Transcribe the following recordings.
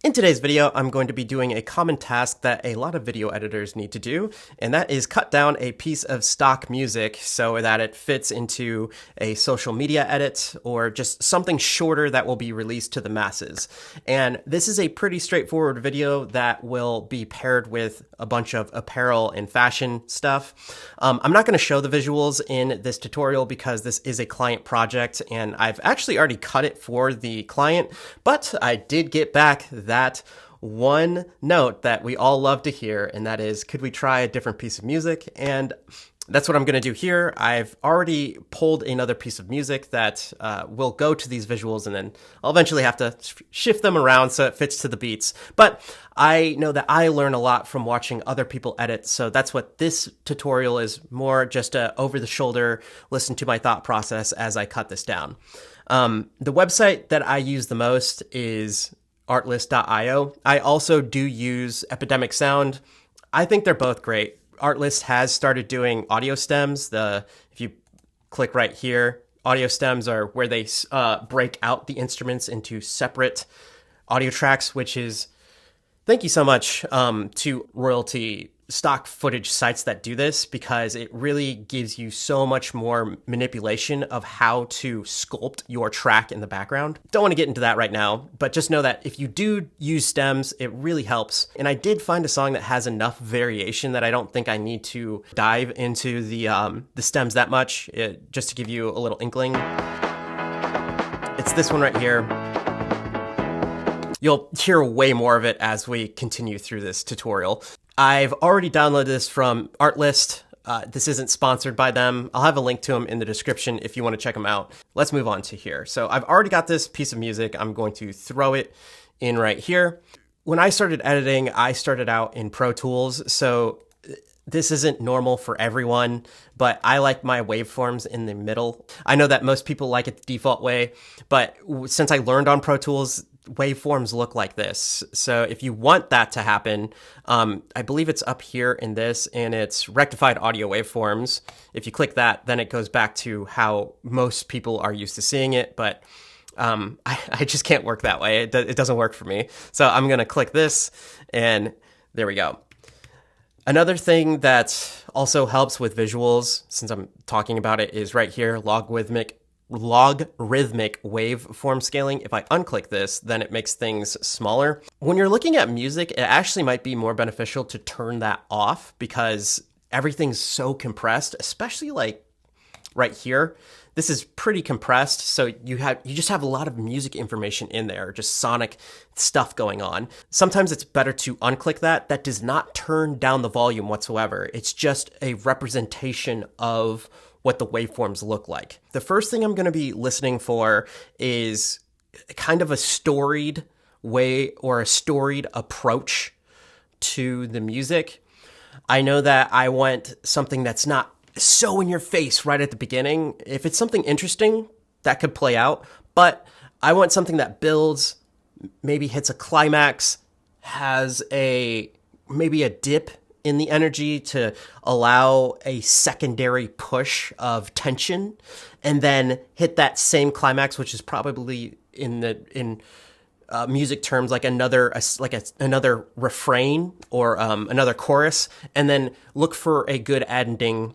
In today's video, I'm going to be doing a common task that a lot of video editors need to do, and that is cut down a piece of stock music so that it fits into a social media edit or just something shorter that will be released to the masses. And this is a pretty straightforward video that will be paired with a bunch of apparel and fashion stuff. I'm not going to show the visuals in this tutorial because this is a client project and I've actually already cut it for the client, but I did get back that one note that we all love to hear, and that is, could we try a different piece of music? And that's what I'm going to do here. I've already pulled another piece of music that will go to these visuals, and then I'll eventually have to shift them around so it fits to the beats. But I know that I learn a lot from watching other people edit, so that's what this tutorial is, more just a over-the-shoulder, listen to my thought process as I cut this down. The website that I use the most is artlist.io. I also do use Epidemic Sound. I think they're both great. Artlist has started doing audio stems. If you click right here, audio stems are where they break out the instruments into separate audio tracks, which is, thank you so much to royalty stock footage sites that do this, because it really gives you so much more manipulation of how to sculpt your track in the background. Don't want to get into that right now, but just know that if you do use stems, it really helps. And I did find a song that has enough variation that I don't think I need to dive into the stems that much, just to give you a little inkling. It's this one right here. You'll hear way more of it as we continue through this tutorial. I've already downloaded this from Artlist. This isn't sponsored by them. I'll have a link to them in the description if you want to check them out. Let's move on to here. So I've already got this piece of music. I'm going to throw it in right here. When I started editing, I started out in Pro Tools, so this isn't normal for everyone, but I like my waveforms in the middle. I know that most people like it the default way, but since I learned on Pro Tools, waveforms look like this. So if you want that to happen, I believe it's up here in this, and it's rectified audio waveforms. If you click that, then it goes back to how most people are used to seeing it, but I just can't work that way. It doesn't work for me. So I'm going to click this, and there we go. Another thing that also helps with visuals, since I'm talking about it, is right here, logarithmic waveform scaling. If I unclick this, then it makes things smaller. When you're looking at music, it actually might be more beneficial to turn that off because everything's so compressed, especially like right here. This is pretty compressed, so you just have a lot of music information in there, just sonic stuff going on. Sometimes it's better to unclick that. That does not turn down the volume whatsoever. It's just a representation of what the waveforms look like. The first thing I'm going to be listening for is kind of a storied way or a storied approach to the music. I know that I want something that's not so in your face right at the beginning. If it's something interesting, that could play out, but I want something that builds, maybe hits a climax, has maybe a dip in the energy to allow a secondary push of tension, and then hit that same climax, which is probably in music terms like another refrain or another chorus, and then look for a good ending,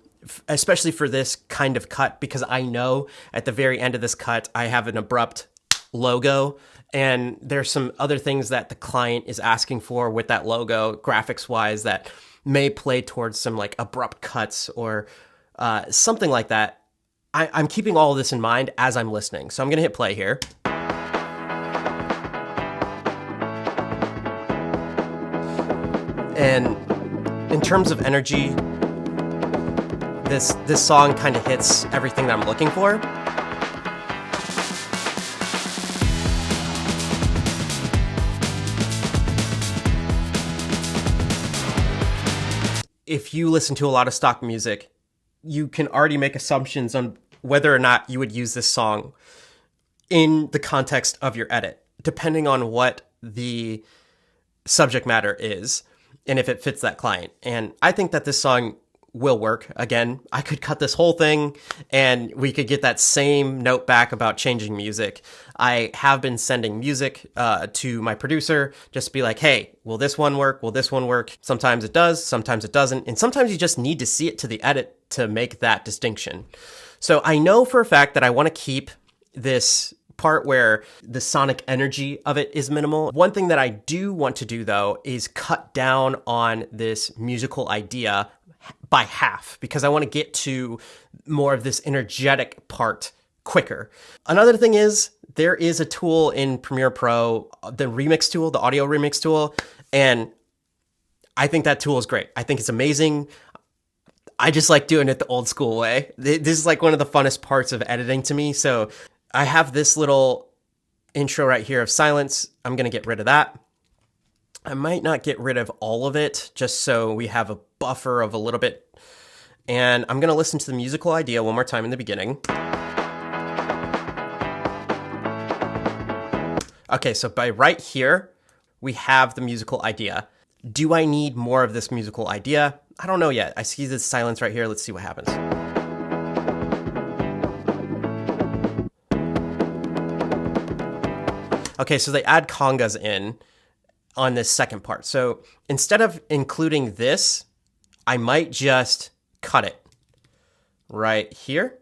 especially for this kind of cut, because I know at the very end of this cut I have an abrupt logo, and there's some other things that the client is asking for with that logo graphics wise that may play towards some like abrupt cuts or something like that. I'm keeping all of this in mind as I'm listening. So I'm going to hit play here. And in terms of energy, this song kind of hits everything that I'm looking for. If you listen to a lot of stock music, you can already make assumptions on whether or not you would use this song in the context of your edit, depending on what the subject matter is and if it fits that client. And I think that this song will work. Again, I could cut this whole thing and we could get that same note back about changing music. I have been sending music to my producer just to be like, hey, will this one work? Will this one work? Sometimes it does, sometimes it doesn't. And sometimes you just need to see it to the edit to make that distinction. So I know for a fact that I want to keep this part where the sonic energy of it is minimal. One thing that I do want to do though is cut down on this musical idea by half because I want to get to more of this energetic part quicker. Another thing is there is a tool in Premiere Pro, the remix tool, the audio remix tool, and I think that tool is great. I think it's amazing. I just like doing it the old school way. This is like one of the funnest parts of editing to me. So I have this little intro right here of silence. I'm going to get rid of that. I might not get rid of all of it just so we have a buffer of a little bit. And I'm going to listen to the musical idea one more time in the beginning. Okay, so by right here, we have the musical idea. Do I need more of this musical idea? I don't know yet. I see this silence right here. Let's see what happens. Okay, so they add congas in on this second part. So instead of including this, I might just cut it right here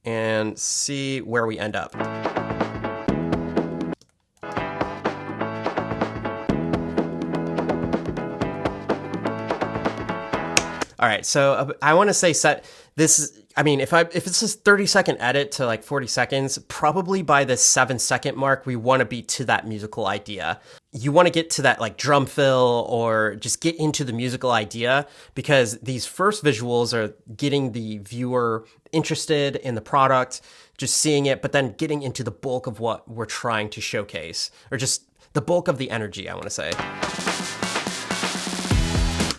and see where we end up. All right, so I want to say set this. I mean, if it's this 30-second edit to like 40 seconds, probably by the 7-second mark, we want to be to that musical idea. You want to get to that like drum fill or just get into the musical idea because these first visuals are getting the viewer interested in the product, just seeing it, but then getting into the bulk of what we're trying to showcase, or just the bulk of the energy, I want to say.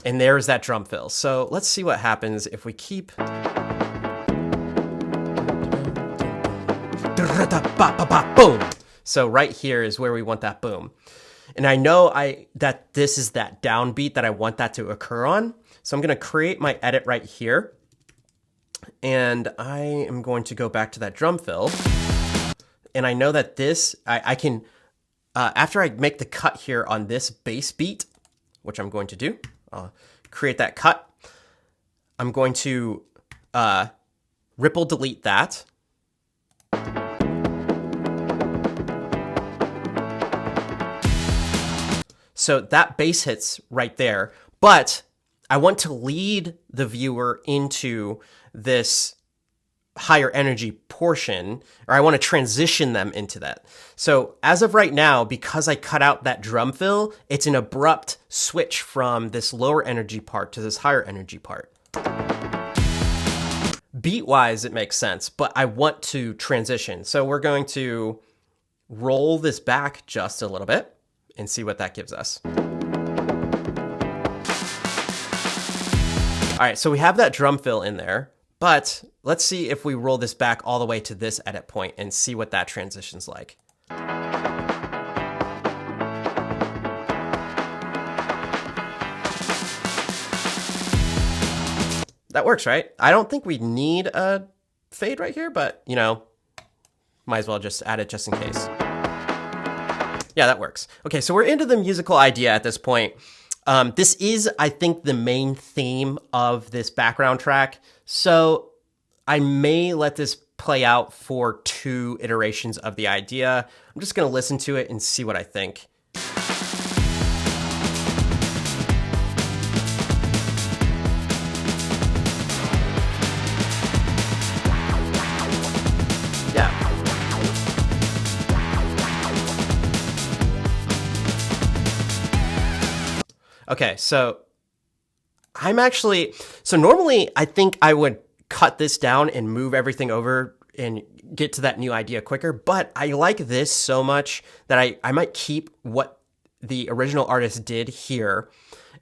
And there's that drum fill. So let's see what happens if we keep. Boom. So right here is where we want that boom. And I know that this is that downbeat that I want that to occur on. So I'm going to create my edit right here. And I am going to go back to that drum fill. And I know that this, I can, after I make the cut here on this bass beat, which I'm going to do, create that cut. I'm going to ripple delete that. So that bass hits right there, but I want to lead the viewer into this higher energy portion, or I want to transition them into that. So as of right now, because I cut out that drum fill, it's an abrupt switch from this lower energy part to this higher energy part. Beat-wise, it makes sense, but I want to transition. So we're going to roll this back just a little bit and see what that gives us. All right, so we have that drum fill in there. But let's see if we roll this back all the way to this edit point and see what that transition's like. That works, right? I don't think we need a fade right here, but you know, might as well just add it just in case. Yeah, that works. Okay, so we're into the musical idea at this point. This is, I think, the main theme of this background track. So I may let this play out for 2 iterations of the idea. I'm just going to listen to it and see what I think. Yeah. Okay, so normally I think I would cut this down and move everything over and get to that new idea quicker, but I like this so much that I might keep what the original artist did here,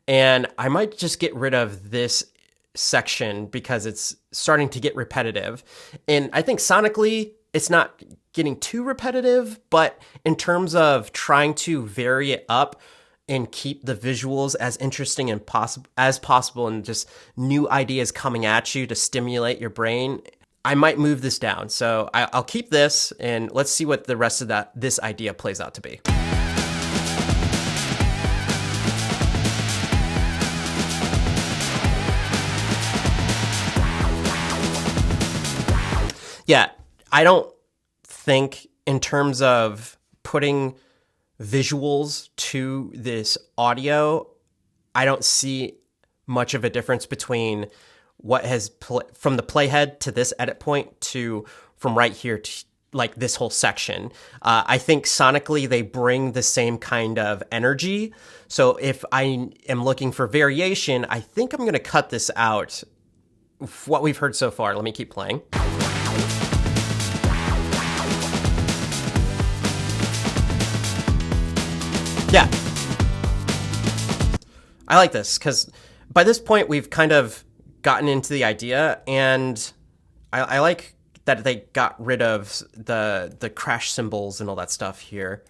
and I might just get rid of this section because it's starting to get repetitive. And I think sonically, it's not getting too repetitive, but in terms of trying to vary it up, and keep the visuals as interesting and as possible and just new ideas coming at you to stimulate your brain, I might move this down. So I'll keep this, and let's see what the rest of this idea plays out to be. Yeah, I don't think in terms of putting visuals to this audio, I don't see much of a difference between what has from the playhead to this edit point to from right here to like this whole section. I think sonically they bring the same kind of energy. So if I am looking for variation, I think I'm going to cut this out. What we've heard so far, let me keep playing. Yeah, I like this because by this point we've kind of gotten into the idea, and I like that they got rid of the crash cymbals and all that stuff here.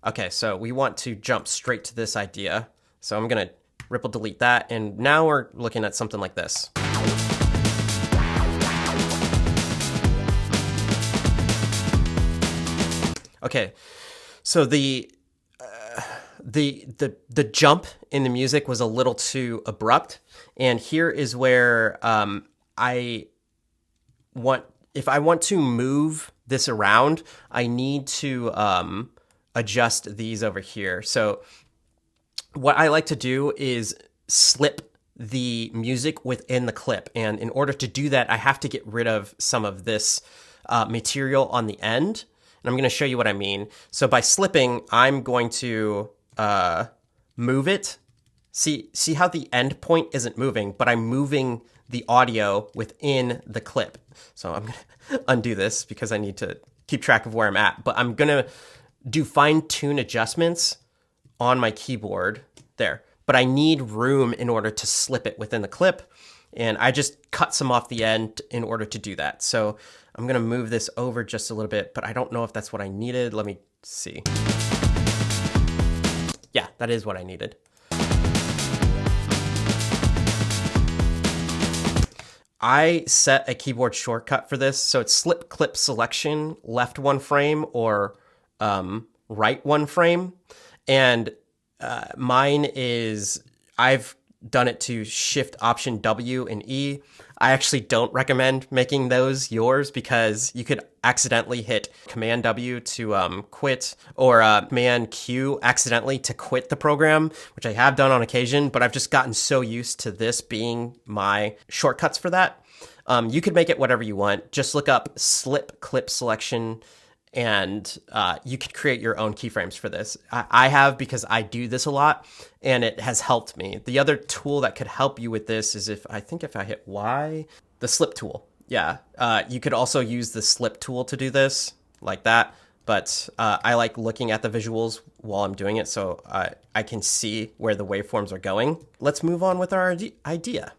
Okay, so we want to jump straight to this idea. So I'm gonna ripple delete that, and now we're looking at something like this. Okay, so the jump in the music was a little too abrupt, and here is where if I want to move this around, I need to adjust these over here. So what I like to do is slip the music within the clip, and in order to do that, I have to get rid of some of this material on the end. And I'm going to show you what I mean. So by slipping, I'm going to move it. See how the end point isn't moving, but I'm moving the audio within the clip. So I'm going to undo this because I need to keep track of where I'm at. But I'm going to do fine-tune adjustments on my keyboard there. But I need room in order to slip it within the clip. And I just cut some off the end in order to do that. So I'm going to move this over just a little bit, but I don't know if that's what I needed. Let me see. Yeah, that is what I needed. I set a keyboard shortcut for this. So it's slip clip selection, left one frame or right one frame. And mine is, I've done it to Shift Option W and E. I actually don't recommend making those yours because you could accidentally hit Command W to quit, or Command Q accidentally to quit the program, which I have done on occasion, but I've just gotten so used to this being my shortcuts for that. You could make it whatever you want. Just look up slip clip selection, and you can create your own keyframes for this. I have, because I do this a lot, and it has helped me. The other tool that could help you with this is if I hit Y, the slip tool. Yeah, you could also use the slip tool to do this, like that. But I like looking at the visuals while I'm doing it, so I can see where the waveforms are going. Let's move on with our idea.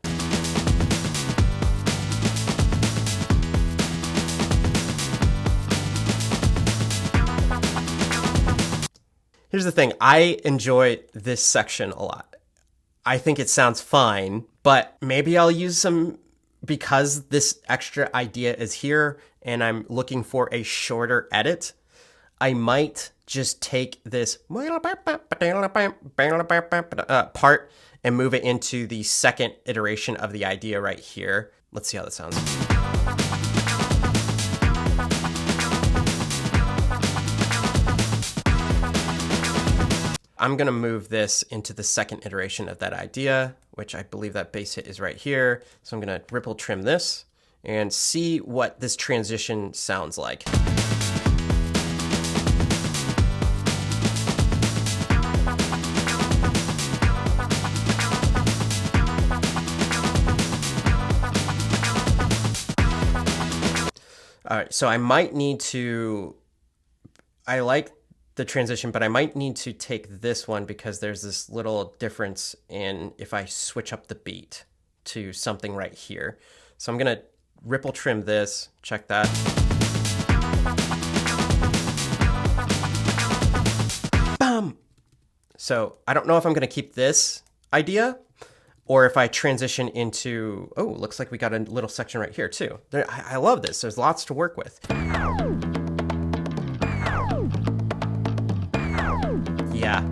Here's the thing, I enjoy this section a lot. I think it sounds fine, but maybe I'll use some, because this extra idea is here and I'm looking for a shorter edit, I might just take this part and move it into the second iteration of the idea right here. Let's see how that sounds. I'm going to move this into the second iteration of that idea, which I believe that bass hit is right here. So I'm going to ripple trim this and see what this transition sounds like. All right, so I might need to, I like the transition, but I might need to take this one because there's this little difference in if I switch up the beat to something right here. So I'm gonna ripple trim this, check that. So I don't know if I'm going to keep this idea or if I transition into, oh, looks like we got a little section right here too. I love this. There's lots to work with. Yeah.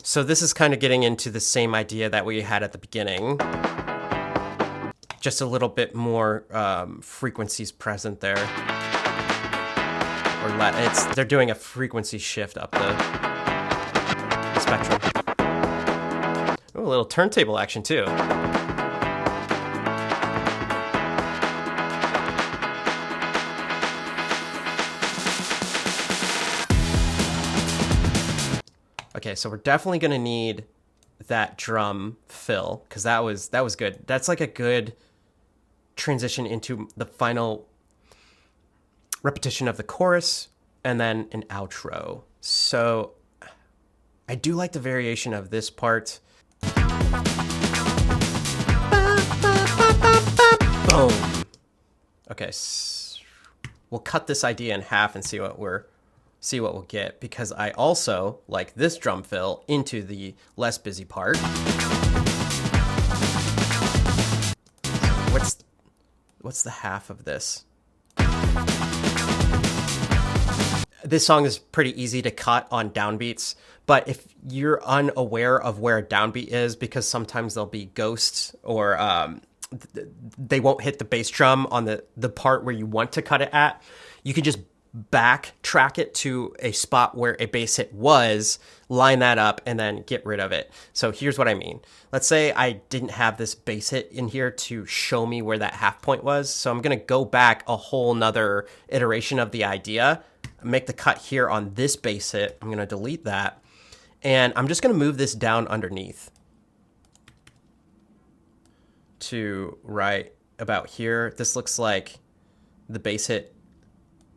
So this is kind of getting into the same idea that we had at the beginning. Just a little bit more frequencies present there. Or they're doing a frequency shift up the spectrum. Ooh, a little turntable action too. Okay, so we're definitely gonna need that drum fill because that was good. That's like a good transition into the final repetition of the chorus and then an outro. So I do like the variation of this part. Boom. Okay, we'll cut this idea in half and see what we'll get, because I also like this drum fill into the less busy part. What's the half of this? This song is pretty easy to cut on downbeats, but if you're unaware of where a downbeat is, because sometimes there'll be ghosts or they won't hit the bass drum on the part where you want to cut it at, you can just backtrack it to a spot where a bass hit was, line that up, and then get rid of it. So here's what I mean. Let's say I didn't have this bass hit in here to show me where that half point was. So I'm going to go back a whole nother iteration of the idea, make the cut here on this bass hit. I'm going to delete that. And I'm just going to move this down underneath to right about here. This looks like the bass hit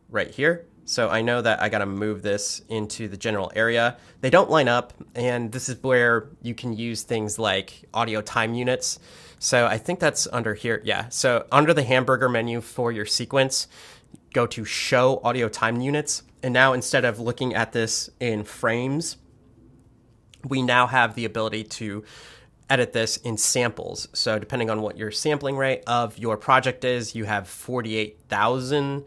right here. So I know that I got to move this into the general area. They don't line up, and this is where you can use things like audio time units. So I think that's under here. Yeah. So under the hamburger menu for your sequence, go to show audio time units. And now instead of looking at this in frames, we now have the ability to edit this in samples. So depending on what your sampling rate of your project is, you have 48,000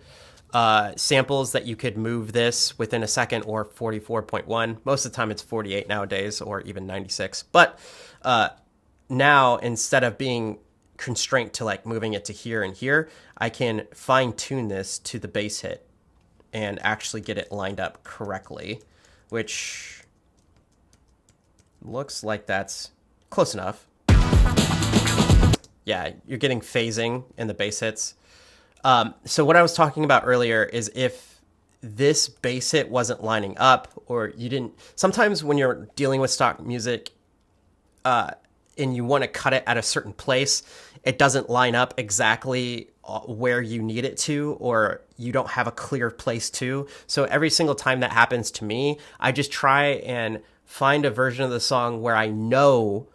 samples that you could move this within a second, or 44.1. Most of the time it's 48 nowadays, or even 96. But now, instead of being constrained to like moving it to here and here, I can fine tune this to the bass hit and actually get it lined up correctly, which looks like that's close enough. Yeah, you're getting phasing in the bass hits. So what I was talking about earlier is if this bass hit wasn't lining up, or you didn't, sometimes when you're dealing with stock music, and you want to cut it at a certain place, it doesn't line up exactly where you need it to, or you don't have a clear place to. So every single time that happens to me, I just try and find a version of the song where I know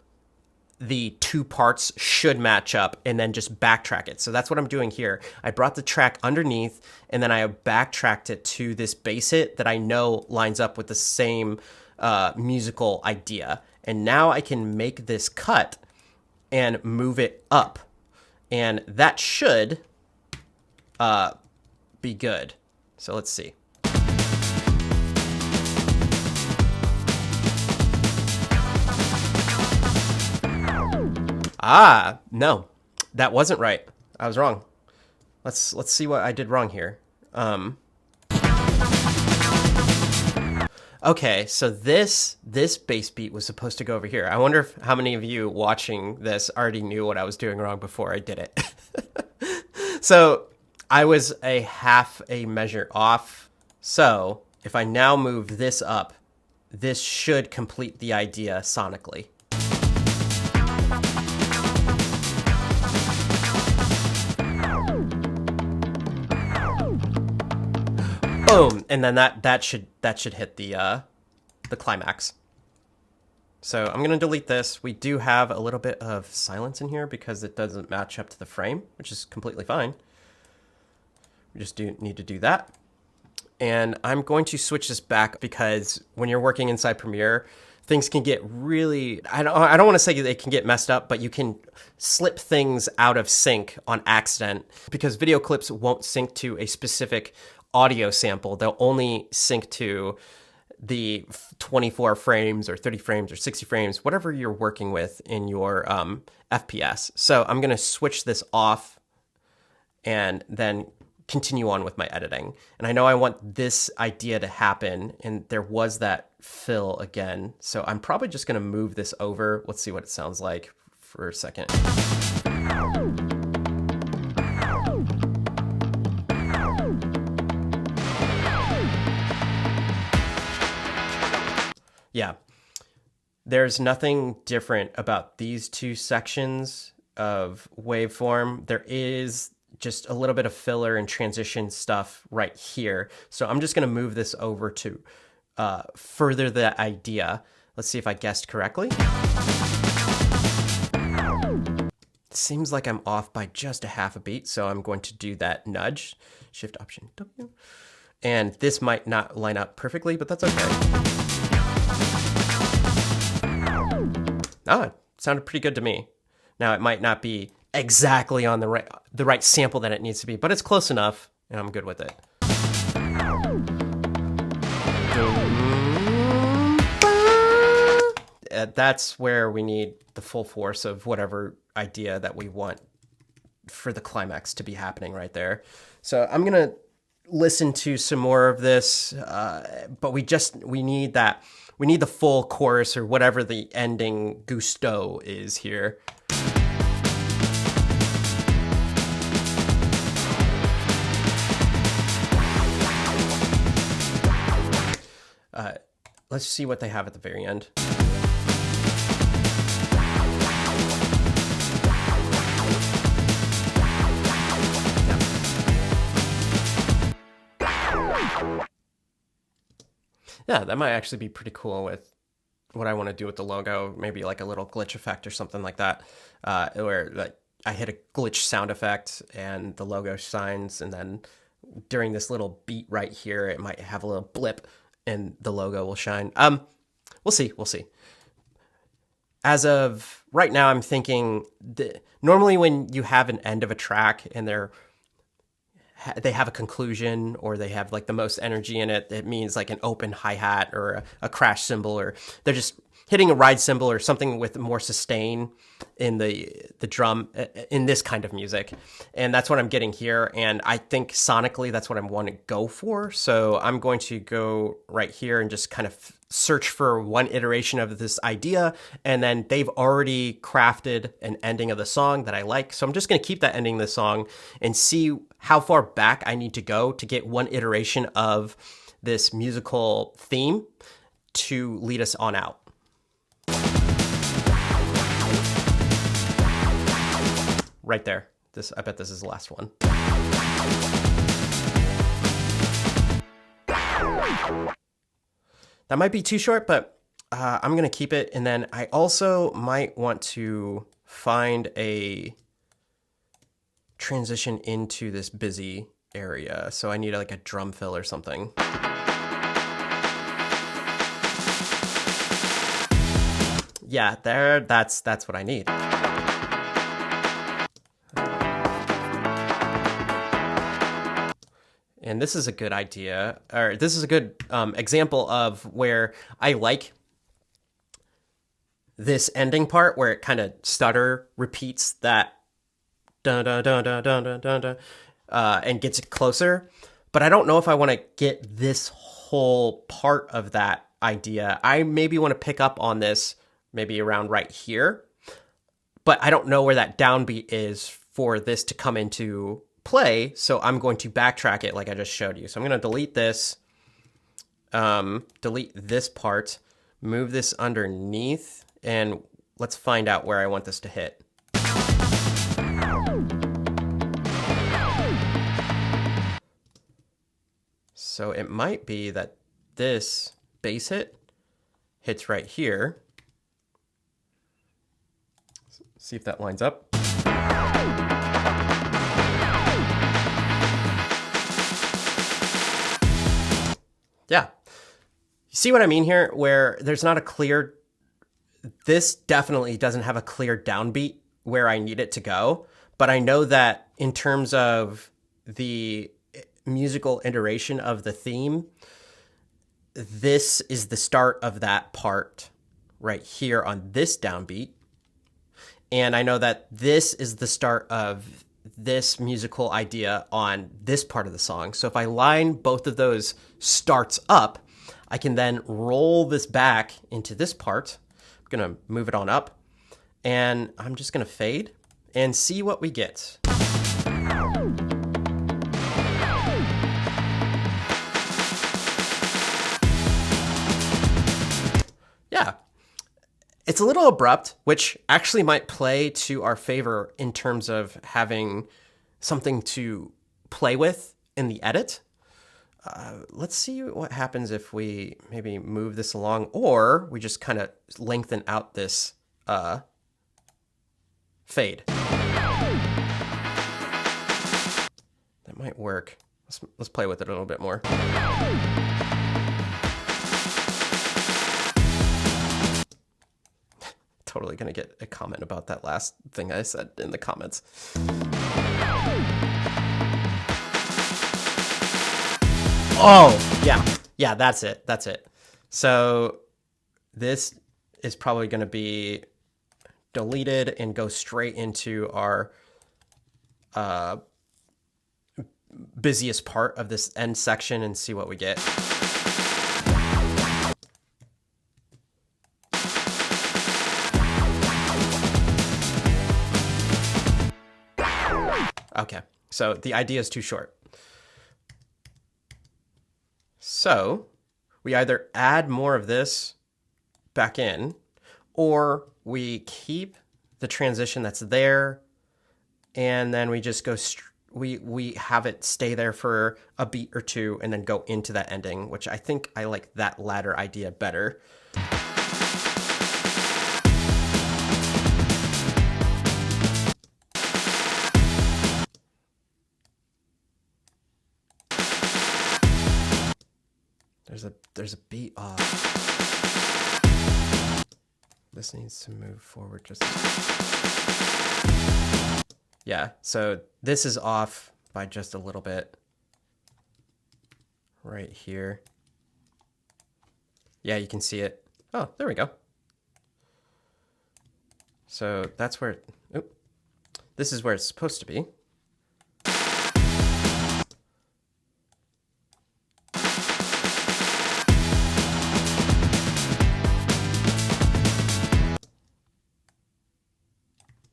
the two parts should match up, and then just backtrack it. So that's what I'm doing here. I brought the track underneath, and then I backtracked it to this bass hit that I know lines up with the same musical idea. And now I can make this cut and move it up. And that should be good. So let's see. Ah, no, that wasn't right. I was wrong. Let's see what I did wrong here. Okay, so this bass beat was supposed to go over here. I wonder how many of you watching this already knew what I was doing wrong before I did it. So I was a half a measure off. So if I now move this up, this should complete the idea sonically. Boom, and then that should hit the climax. So I'm gonna delete this. We do have a little bit of silence in here because it doesn't match up to the frame, which is completely fine. We just need to do that. And I'm going to switch this back because when you're working inside Premiere, things can get really, I don't want to say they can get messed up, but you can slip things out of sync on accident because video clips won't sync to a specific audio sample. They'll only sync to the 24 frames or 30 frames or 60 frames, whatever you're working with in your FPS. So I'm going to switch this off and then continue on with my editing. And I know I want this idea to happen, and there was that fill again. So I'm probably just going to move this over. Let's see what it sounds like for a second. Yeah, there's nothing different about these two sections of waveform. There is just a little bit of filler and transition stuff right here. So I'm just going to move this over to further the idea. Let's see if I guessed correctly. It seems like I'm off by just a half a beat, so I'm going to do that nudge, Shift Option W. And this might not line up perfectly, but that's okay. Oh, it sounded pretty good to me. Now, it might not be exactly on the right sample that it needs to be, but it's close enough, and I'm good with it. That's where we need the full force of whatever idea that we want for the climax to be happening right there. So I'm going to listen to some more of this, but we need that. We need the full chorus or whatever the ending gusto is here. Let's see what they have at the very end. Yeah, that might actually be pretty cool with what I want to do with the logo. Maybe like a little glitch effect or something like that, where like I hit a glitch sound effect and the logo shines, and then during this little beat right here, it might have a little blip and the logo will shine. We'll see. As of right now, I'm thinking normally when you have an end of a track and they have a conclusion or they have like the most energy in it, it means like an open hi-hat or a crash cymbal, or they're just hitting a ride cymbal or something with more sustain in the drum in this kind of music. And that's what I'm getting here. And I think sonically, that's what I want to go for. So I'm going to go right here and just kind of search for one iteration of this idea. And then they've already crafted an ending of the song that I like. So I'm just going to keep that ending of the song and see how far back I need to go to get one iteration of this musical theme to lead us on out. Right there. I bet this is the last one. That might be too short, but I'm going to keep it. And then I also might want to find a transition into this busy area. So I need like a drum fill or something. Yeah, that's what I need. And this is a good idea, or this is a good example of where I like this ending part where it kind of stutter repeats that dun dun dun dun dun dun dun dun, and gets it closer. But I don't know if I want to get this whole part of that idea. I maybe want to pick up on this maybe around right here, but I don't know where that downbeat is for this to come into play, so I'm going to backtrack it like I just showed you. So I'm going to delete this, delete this part, move this underneath, and let's find out where I want this to hit. So it might be that this bass hit hits right here. See if that lines up. Yeah. You see what I mean here? Where there's not a clear, this definitely doesn't have a clear downbeat where I need it to go. But I know that in terms of the musical iteration of the theme, this is the start of that part right here on this downbeat. And I know that this is the start of this musical idea on this part of the song. So if I line both of those starts up, I can then roll this back into this part. I'm going to move it on up, and I'm just going to fade and see what we get. Yeah. It's a little abrupt, which actually might play to our favor in terms of having something to play with in the edit. Let's see what happens if we maybe move this along, or we just kind of lengthen out this fade. That might work. Let's play with it a little bit more. Totally gonna get a comment about that last thing I said in the comments. Oh, yeah, that's it. So this is probably gonna be deleted and go straight into our busiest part of this end section and see what we get. Okay, so the idea is too short. So we either add more of this back in, or we keep the transition that's there, and then we just go, we have it stay there for a beat or two and then go into that ending, which I think I like that latter idea better. There's a beat off. This needs to move forward just. Yeah, so this is off by just a little bit. Right here. Yeah, you can see it. Oh, there we go. So that's where, this is where it's supposed to be.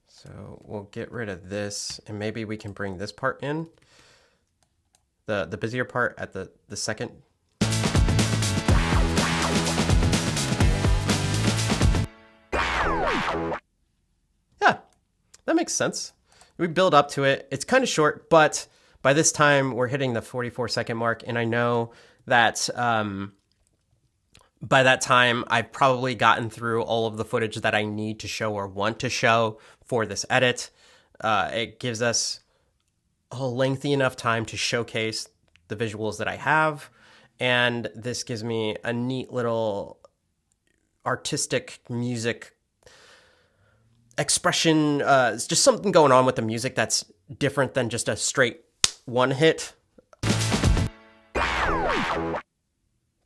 So we'll get rid of this, and maybe we can bring this part in. The busier part at the second. Yeah, that makes sense. We build up to it. It's kind of short, but by this time we're hitting the 44-second mark, and I know that by that time I've probably gotten through all of the footage that I need to show or want to show for this edit. It gives us a lengthy enough time to showcase the visuals that I have, and this gives me a neat little artistic music expression. It's just something going on with the music that's different than just a straight one hit.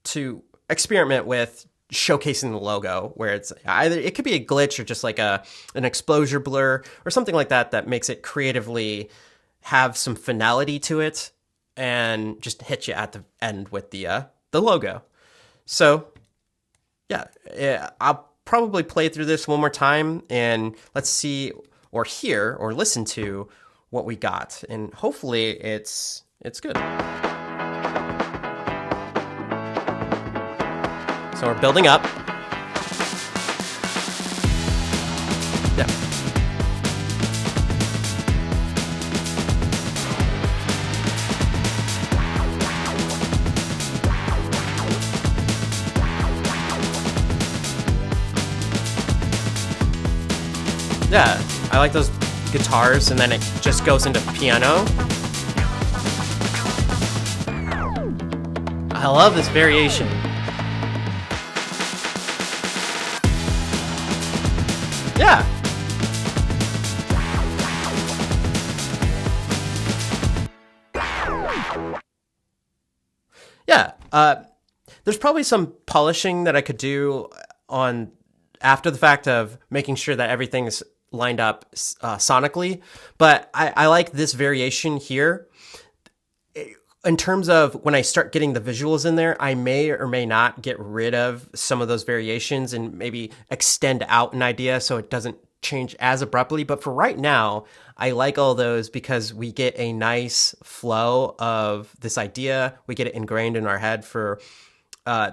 To experiment with showcasing the logo, where it's either, it could be a glitch or just like an exposure blur or something like that that makes it creatively have some finality to it and just hit you at the end with the logo. So yeah, I'll probably play through this one more time and let's see or hear or listen to what we got, and hopefully it's good. So we're building up. Yeah. Yeah, I like those guitars, and then it just goes into piano. I love this variation. Yeah. Yeah. There's probably some polishing that I could do on after the fact of making sure that everything's lined up sonically. But I like this variation here. In terms of when I start getting the visuals in there, I may or may not get rid of some of those variations and maybe extend out an idea so it doesn't change as abruptly. But for right now, I like all those because we get a nice flow of this idea. We get it ingrained in our head for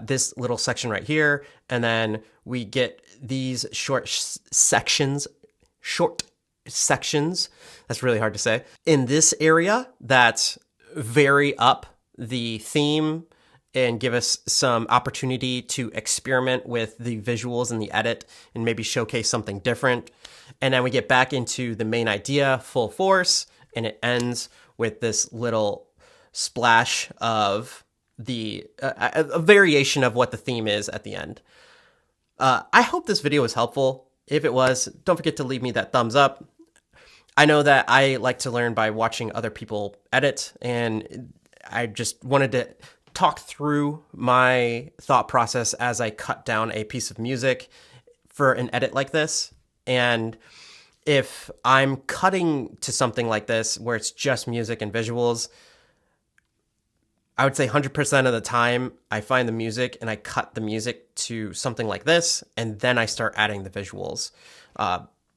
this little section right here. And then we get these short sections. That's really hard to say. In this area that vary up the theme and give us some opportunity to experiment with the visuals and the edit and maybe showcase something different. And then we get back into the main idea full force, and it ends with this little splash of the a variation of what the theme is at the end. I hope this video was helpful. If it was, don't forget to leave me that thumbs up. I know that I like to learn by watching other people edit, and I just wanted to talk through my thought process as I cut down a piece of music for an edit like this. And if I'm cutting to something like this where it's just music and visuals, I would say 100% of the time I find the music and I cut the music to something like this, and then I start adding the visuals.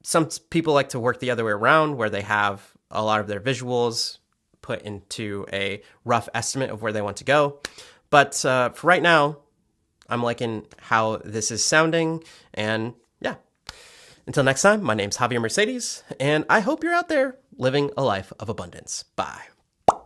Some people like to work the other way around, where they have a lot of their visuals put into a rough estimate of where they want to go. But for right now, I'm liking how this is sounding. And yeah, until next time, my name's Javier Mercedes, and I hope you're out there living a life of abundance. Bye.